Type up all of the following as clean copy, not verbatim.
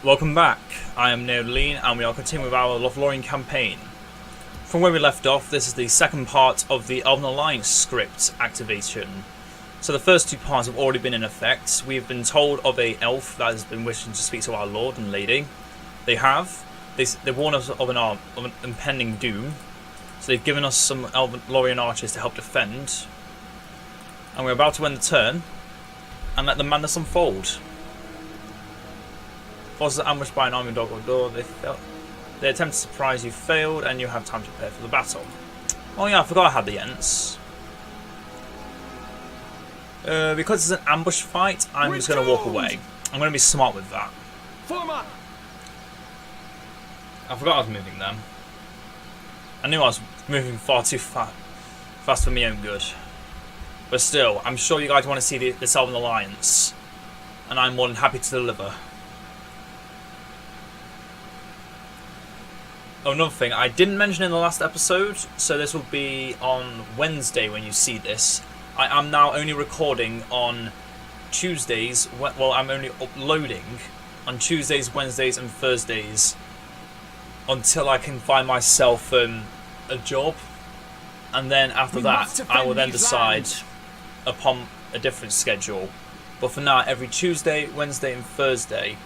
Welcome back. I am Lorien and we are continuing with our Lorien campaign. From where we left off, this is the second part of the Elven Alliance script activation. So the first two parts have already been in effect. We've been told of a elf that has been wishing to speak to our lord and lady. They have. They warn us of an impending doom. So they've given us some Elven Lorien archers to help defend. And we're about to end the turn and let the madness unfold. Forces are ambushed by an army dog or door. They attempt to surprise you, failed, and you have time to prepare for the battle. Oh yeah, I forgot I had the Ents. Because it's an ambush fight, I'm just going to walk away. I'm going to be smart with that. Form up. I forgot I was moving them. I knew I was moving far too fast for my own good. But still, I'm sure you guys want to see this Elven Alliance. And I'm more than happy to deliver. Oh, another thing, I didn't mention in the last episode, so this will be on Wednesday when you see this. I am now only recording on Tuesdays, well, I'm only uploading on Tuesdays, Wednesdays and Thursdays until I can find myself a job. And then after that, I will then decide upon a different schedule. But for now, every Tuesday, Wednesday and Thursday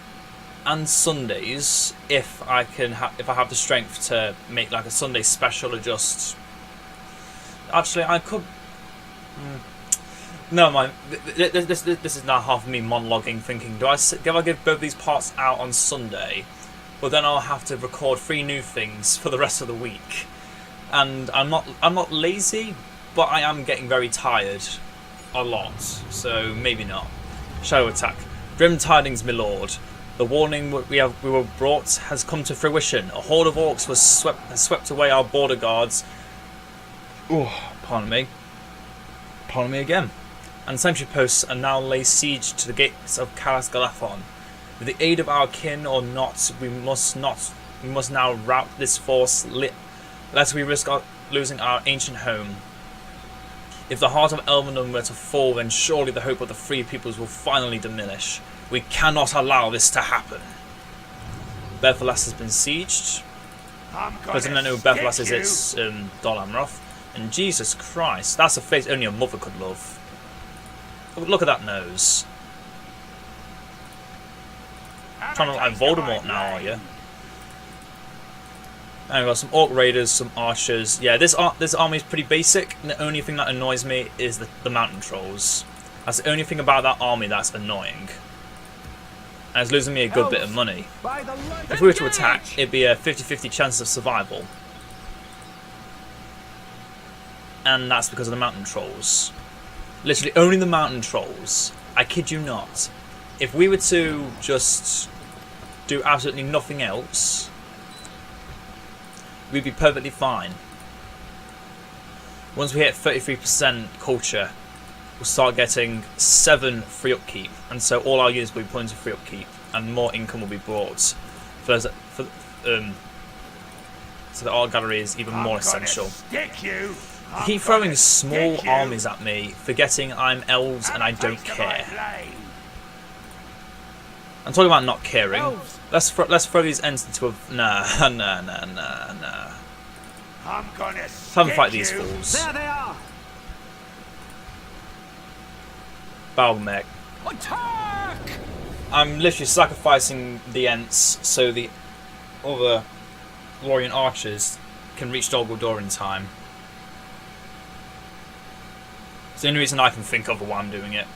and Sundays, if I have the strength to make like a Sunday special or just... Actually, I could... No, mind. This is now half of me monologuing, thinking, do I give both these parts out on Sunday? But then I'll have to record 3 new things for the rest of the week. And I'm not lazy, but I am getting very tired. A lot. So maybe not. Shadow attack. Grim tidings, my lord. The warning we were brought has come to fruition. A horde of orcs has swept away our border guards. Oh, pardon me. Pardon me again. And sentry posts are now lay siege to the gates of Caras Galathon. With the aid of our kin or not, we must now rout this force, lest we risk losing our ancient home. If the heart of Elven were to fall, then surely the hope of the free peoples will finally diminish. We cannot allow this to happen. Bethalas has been sieged. Doesn't know who Bethalas is, it's Dol Amroth. And Jesus Christ, that's a face only a mother could love. Look at that nose. Trying to look like Voldemort now, are you? And we've got some Orc Raiders, some Archers. Yeah, this army is pretty basic. And the only thing that annoys me is the Mountain Trolls. That's the only thing about that army that's annoying. And it's losing me a good bit of money. If we were to attack, it'd be a 50-50 chance of survival. And that's because of the Mountain Trolls. Literally only the Mountain Trolls. I kid you not. If we were to just do absolutely nothing else, we'd be perfectly fine. Once we hit 33% culture, we'll start getting 7 free upkeep, and so all our units will be put into free upkeep, and more income will be brought. So the art gallery is even more essential. They keep throwing small armies at me, forgetting I'm elves and I don't care. I'm talking about not caring. Let's throw these ends into a... Nah. I'm gonna Have them fight these fools. There they are. Balmec. Attack! I'm literally sacrificing the Ents so the other Lorien archers can reach Dol Guldur in time. It's the only reason I can think of why I'm doing it.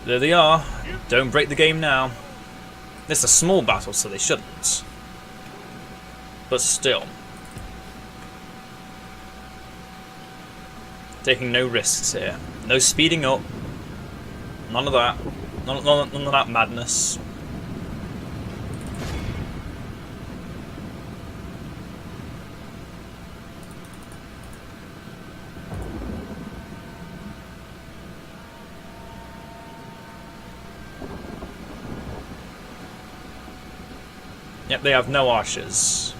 There they are. Don't break the game now. This is a small battle, so they shouldn't. But still. Taking no risks here. No speeding up. None of that. None of that madness. Yep, they have no archers.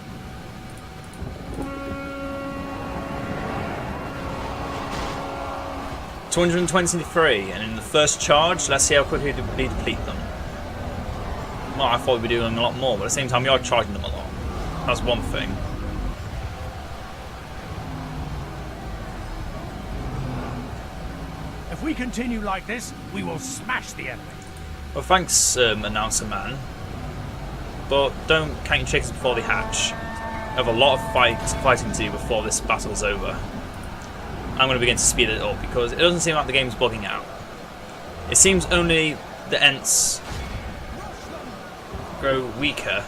223, and in the first charge, let's see how quickly we deplete them. Well, I thought we'd be doing a lot more, but at the same time, we are charging them a lot. That's one thing. If we continue like this, we will smash the enemy. Well, thanks, announcer man. But don't count your chickens before they hatch. I have a lot of fighting to do before this battle is over. I'm going to begin to speed it up because it doesn't seem like the game's bugging out. It seems only the Ents grow weaker.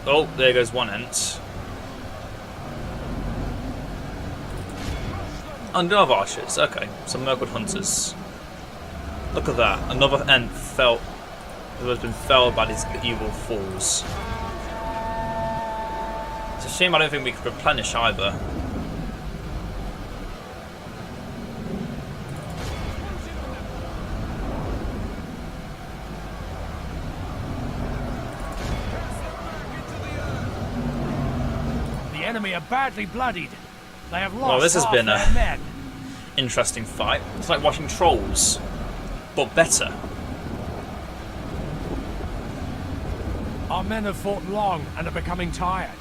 Oh, there goes one Ent. And another archers. Okay, some Mirkwood hunters. Look at that. Another Ent who has been felled by these evil fools. It's a shame I don't think we could replenish either. The enemy are badly bloodied. They have lost Well, this has half been their a men. interesting fight. It's like watching Trolls, but better. Our men have fought long and are becoming tired.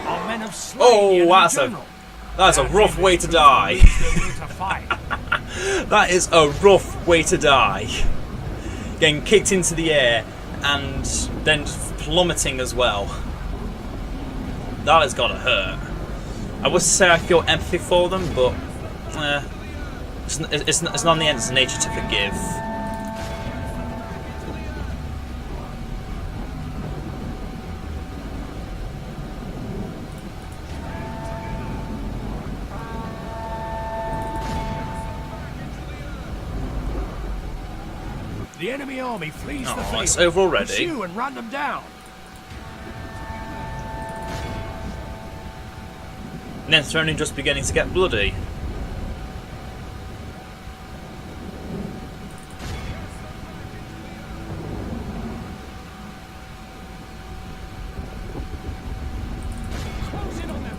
Our men have slain the enemy that's a rough way to die. That is a rough way to die. Getting kicked into the air and then plummeting as well. That has got to hurt. I would say I feel empathy for them, but it's not in the Ents' nature to forgive. The enemy army flees the field. It's over already. Pursue and run them down. Nents are only just beginning to get bloody. Close in on them.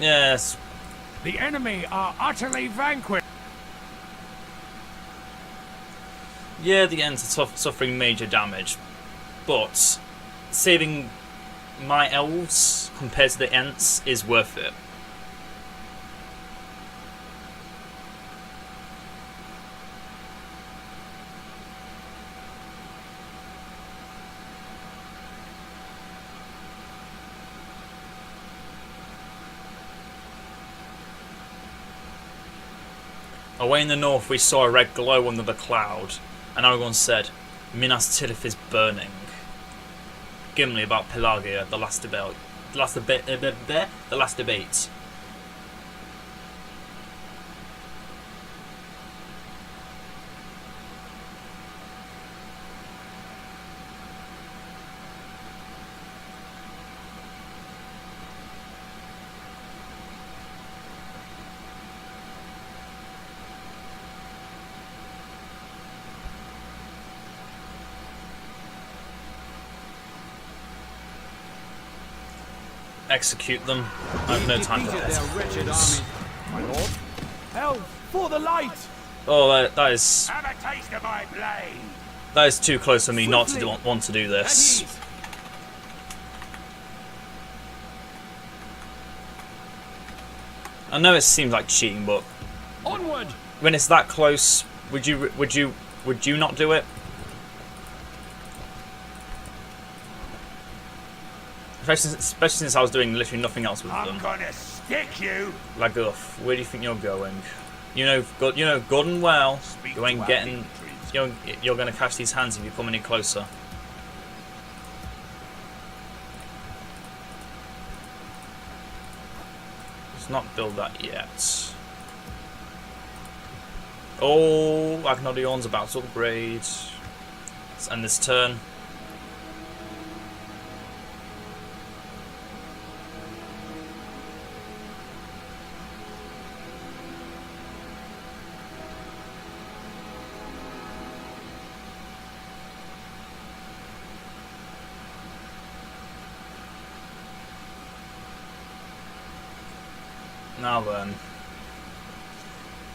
Yes. The enemy are utterly vanquished. Yeah, the Ents are suffering major damage, but saving my elves compared to the Ents is worth it. Away in the north we saw a red glow under the cloud, and Aragorn said, Minas Tirith is burning. Gimli about Pelagia, the last debate. The last debate. Execute them. I have no time for this. My lord. Help for the light. Oh, that is Have a taste of my blade. that is too close for me not to want to do this. I know it seems like cheating, but Onward. when it's that close, would you not do it? Especially since I was doing literally nothing else with them. I'm gonna stick you. Laguff, where do you think you're going? You know good and well. You ain't getting. You're gonna catch these hands if you come any closer. Let's not build that yet. Oh, Agnodion's about to upgrade. Let's end this turn.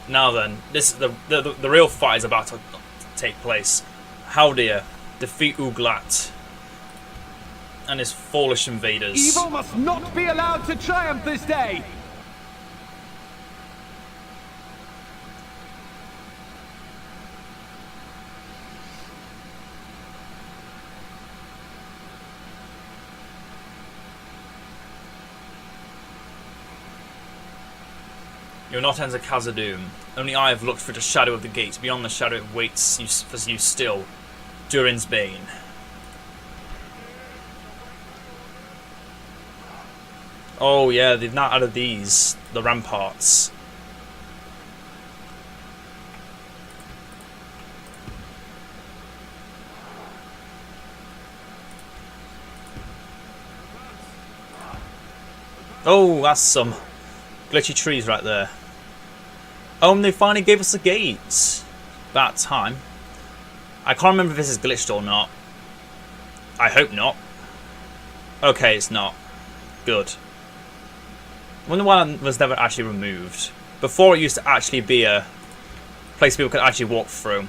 Now then, this the real fight is about to take place. Haldir defeat Uglat and his foolish invaders. Evil must not be allowed to triumph this day! You will not enter Khazad-dûm. Only I have looked through the shadow of the gate. Beyond the shadow it waits for you still. Durin's Bane. Oh yeah, they've now added these. The ramparts. Oh, that's some glitchy trees right there. Oh, and they finally gave us the gates. That time. I can't remember if this is glitched or not. I hope not. Okay, it's not. Good. I wonder why that was never actually removed. Before it used to actually be a place people could actually walk through.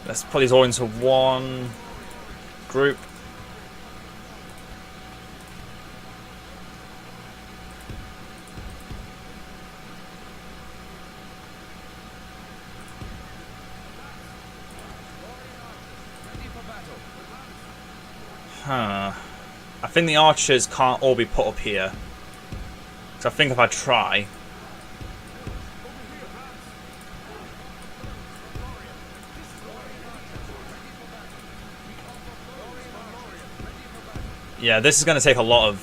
Let's put these all into one group. I think the archers can't all be put up here. So I think if I try... Yeah, this is going to take a lot of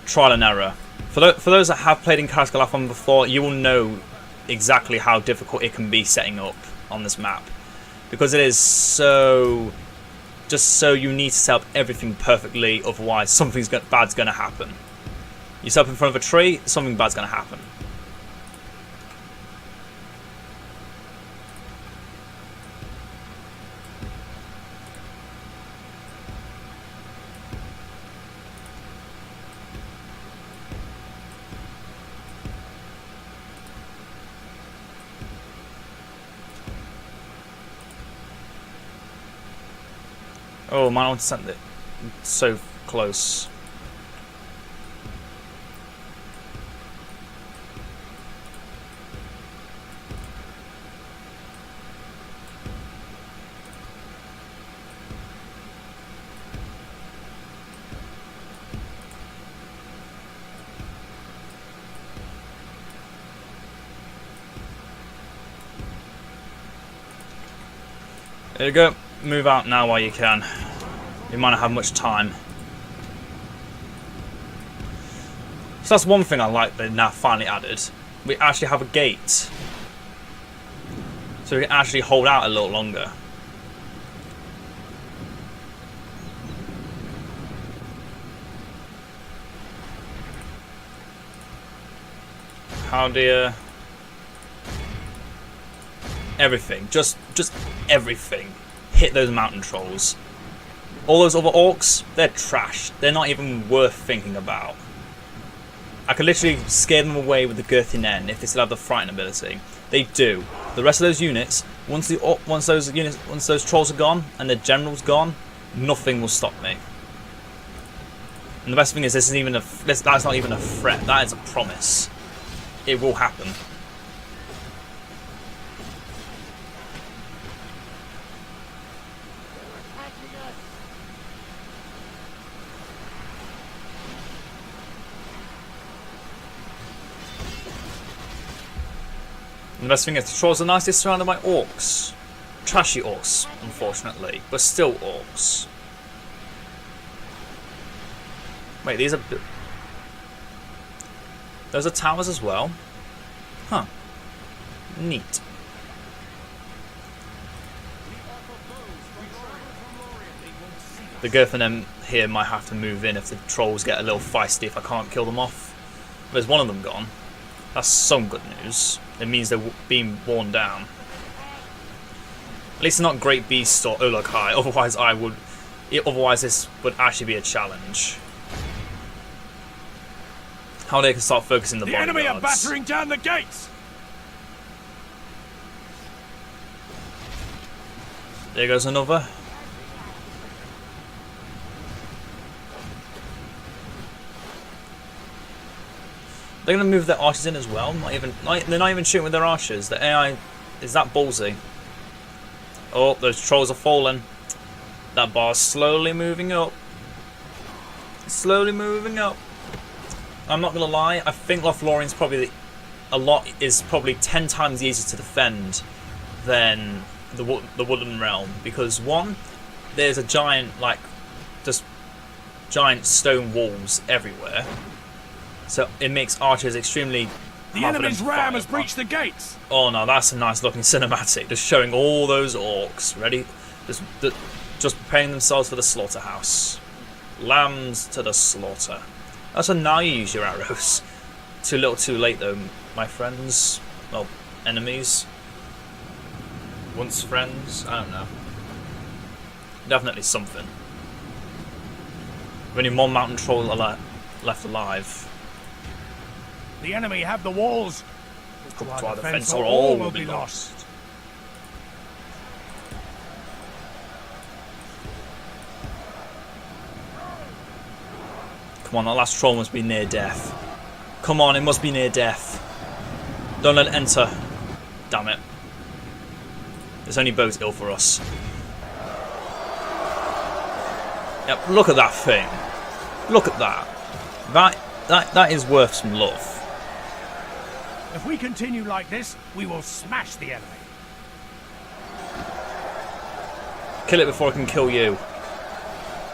trial and error. For those that have played in Karas Galafon before, you will know exactly how difficult it can be setting up on this map. Because it is so... Just so you need to set up everything perfectly, otherwise something bad's going to happen. You set up in front of a tree, something bad's going to happen. Oh man, I want to send it so close. There you go. Move out now while you can. You might not have much time. So that's one thing I like they've now finally added. We actually have a gate. So we can actually hold out a little longer. How dear. Everything. Just everything. Hit those mountain trolls. All those other orcs, they're trash. They're not even worth thinking about. I could literally scare them away with the Girthinen if they still have the frighten ability. They do. The rest of those units, once those trolls are gone and the general's gone, nothing will stop me. And the best thing is, that's not even a threat. That is a promise. It will happen. And the best thing is, the trolls are nicely surrounded by orcs. Trashy orcs, unfortunately, but still orcs. Wait, these are... Those are towers as well. Huh. Neat. The Girth and them here might have to move in if the trolls get a little feisty if I can't kill them off. There's one of them gone. That's some good news. It means they're being worn down. At least not Great Beast or Olokai, otherwise this would actually be a challenge. How they can start focusing the bodyguards. enemy are battering down the gates! There goes another. They're going to move their archers in as well. They're not even shooting with their archers. The AI is that ballsy. Oh, those trolls are falling. That bar's slowly moving up. Slowly moving up. I'm not going to lie. I think Lothlorien's probably is probably 10 times easier to defend than the Woodland Realm, because one, there's a giant just giant stone walls everywhere. So it makes archers extremely. The enemy's ram has breached the gates. Oh no, that's a nice looking cinematic, just showing all those orcs ready, just preparing themselves for the slaughterhouse. Lambs to the slaughter. So now you use your arrows. Too little, too late though, my friends. Well, enemies. Once friends. I don't know. Definitely something. We've only one mountain troll left alive. The enemy have the walls. To our defense, or all will be lost. Come on, that last troll must be near death. Come on, it must be near death. Don't let it enter. Damn it. This only bodes ill for us. Yep, look at that thing. Look at that. That is worth some love. If we continue like this, we will smash the enemy. Kill it before I can kill you.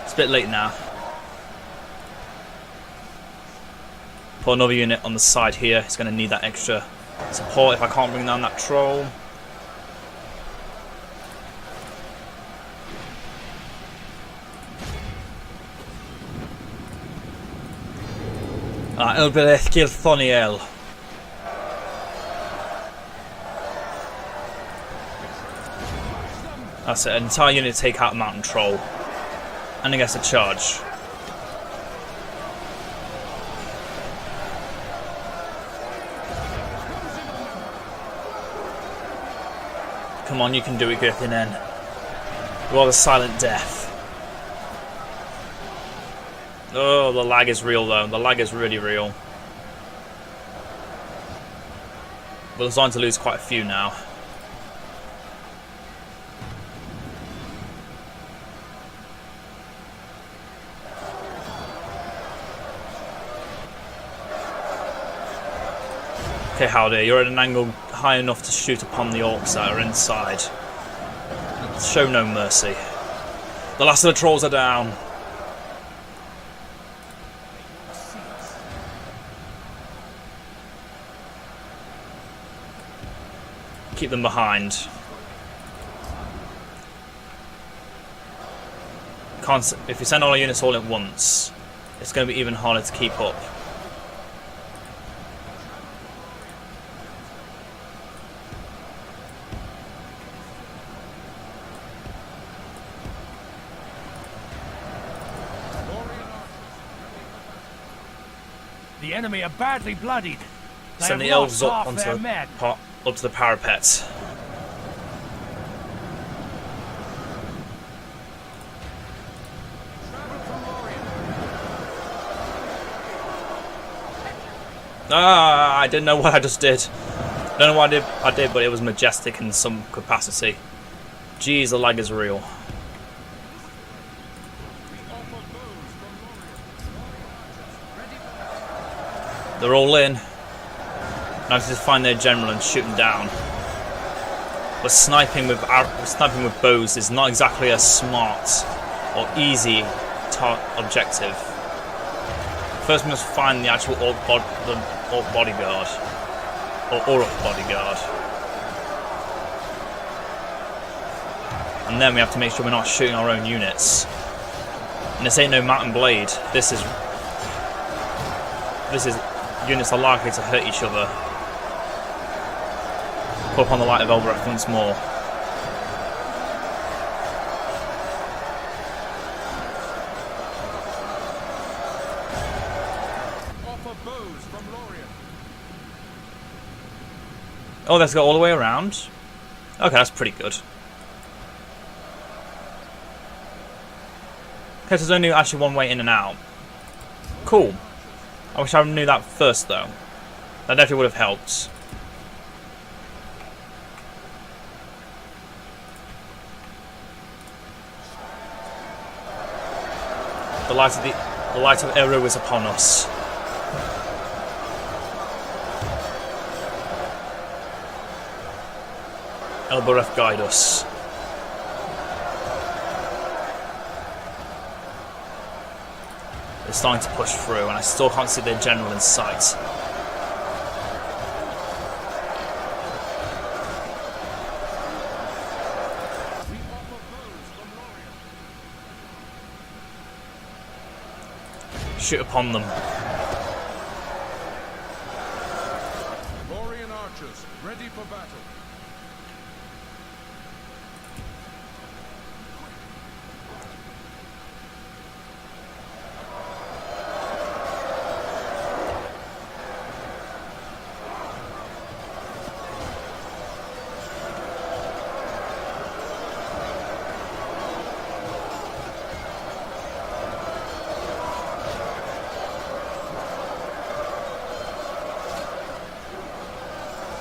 It's a bit late now. Put another unit on the side here. It's going to need that extra support if I can't bring down that troll. Elbereth Gilthoniel. That's it, an entire unit to take out a mountain troll. And it gets a charge. Come on, you can do it, Girthinen. You are the silent death. Oh, the lag is real though. The lag is really real. We're starting to lose quite a few now. Okay, Howdy, you're at an angle high enough to shoot upon the orcs that are inside. Show no mercy. The last of the trolls are down. Keep them behind. If you send all our units all at once, it's going to be even harder to keep up. The enemy are badly bloodied. They Send the have elves lost up half their onto men. up to the parapet. Ah, I didn't know what I just did. I don't know what I did, but it was majestic in some capacity. Jeez, the lag is real. They're all in. Now I just find their general and shoot them down. But sniping with bows is not exactly a smart or easy objective. First we must find the actual orc bodyguard. Or orc bodyguard. And then we have to make sure we're not shooting our own units. And this ain't no Mountain Blade. This is units are likely to hurt each other. Pull upon the light of Elbereth once more. Offer bows from Lorien. Oh, let's go all the way around. Okay, that's pretty good. Okay, so there's only actually one way in and out. Cool. I wish I knew that first, though. That definitely would have helped. The light of Eru is upon us. Elbereth, guide us. They're starting to push through, and I still can't see their general in sight. Shoot upon them. Lorien archers, ready for battle.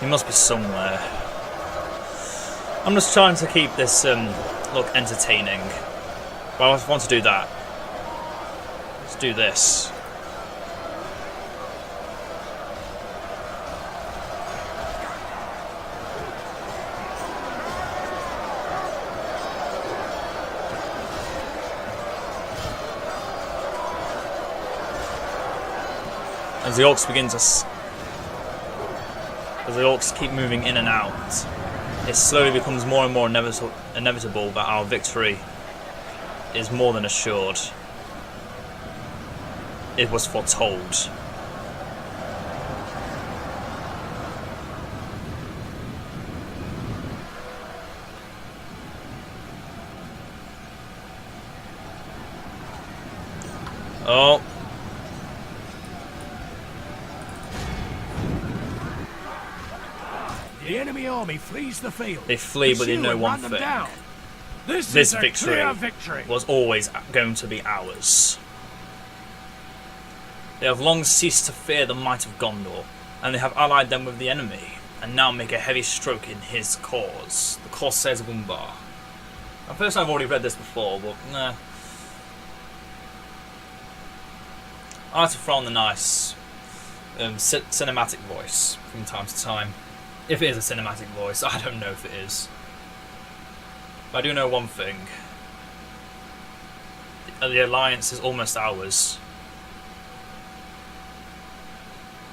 He must be somewhere. I'm just trying to keep this look entertaining. Well, I want to do that. Let's do this. As the orcs begin to as the orcs keep moving in and out, it slowly becomes more and more inevitable that our victory is more than assured. It was foretold. Oh. The enemy army flees the field. They flee, but they know one thing. This This is a victory clear victory. was always going to be ours. They have long ceased to fear the might of Gondor, and they have allied them with the enemy, and now make a heavy stroke in his cause, the Corsairs of Umbar. At first I've already read this before, but nah. I like to throw on the nice cinematic voice from time to time. If it is a cinematic voice, I don't know if it is. But I do know one thing. The alliance is almost ours.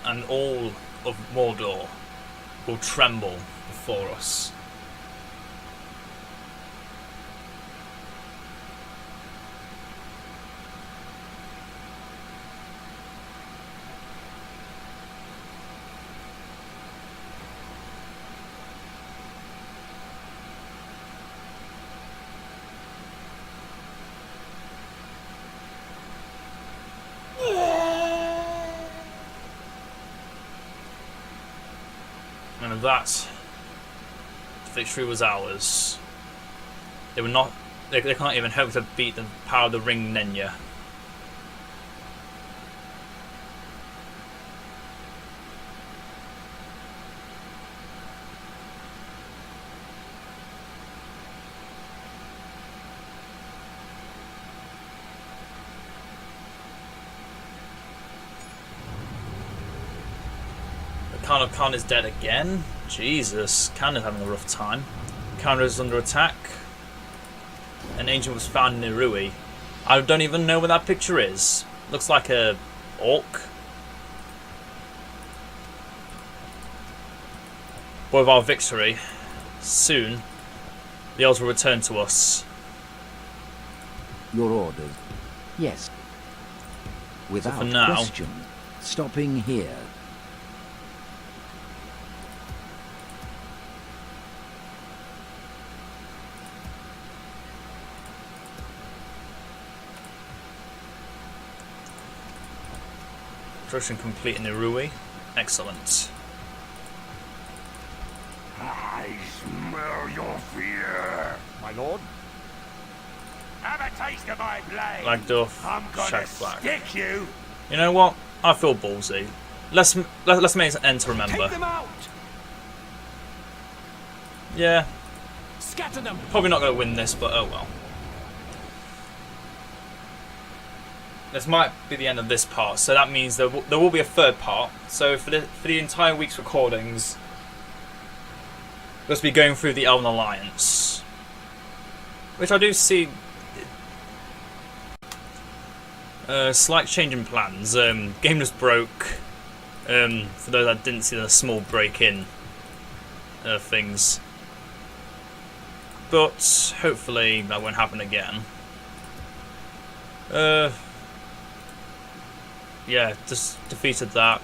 And all of Mordor will tremble before us. And of that, the victory was ours. They were not. They can't even hope to beat the power of the ring Nenya. Khan is dead again. Jesus, Khan is having a rough time. Khan is under attack. An ancient was found in Irui. I don't even know where that picture is. Looks like a orc. But with our victory, soon the elves will return to us. Your orders. Yes. Without for now, question. Stopping here. Construction complete in Irui. Excellent. I smell your fear, my lord. Have a taste of my blade. Lagduff, I'm gonna Shag Flag. stick you. You know what? I feel ballsy. Let's make an end to remember. Take them out! Yeah, Scatter them! probably not going to win this, but oh well. This might be the end of this part, so that means there will be a third part. So for the entire week's recordings, we'll just be going through the Elven Alliance, which I do see slight change in plans. Game just broke. For those that didn't see the small break-in things, but hopefully that won't happen again. Yeah, just defeated that.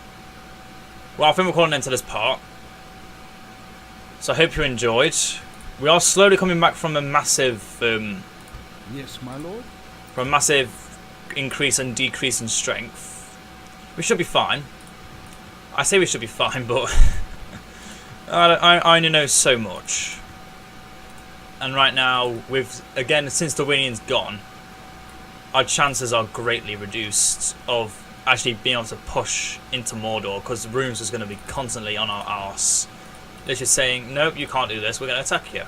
Well, I think we're calling an end to this part. So I hope you enjoyed. We are slowly coming back from a massive, Yes, my lord. from a massive increase and decrease in strength. We should be fine. I say we should be fine, but I only know so much. And right now, since the Lorien's gone, our chances are greatly reduced of actually being able to push into Mordor, because the rooms is going to be constantly on our arse. They're just saying, nope, you can't do this, we're going to attack you.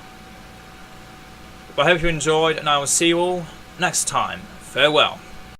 But I hope you enjoyed, and I will see you all next time. Farewell.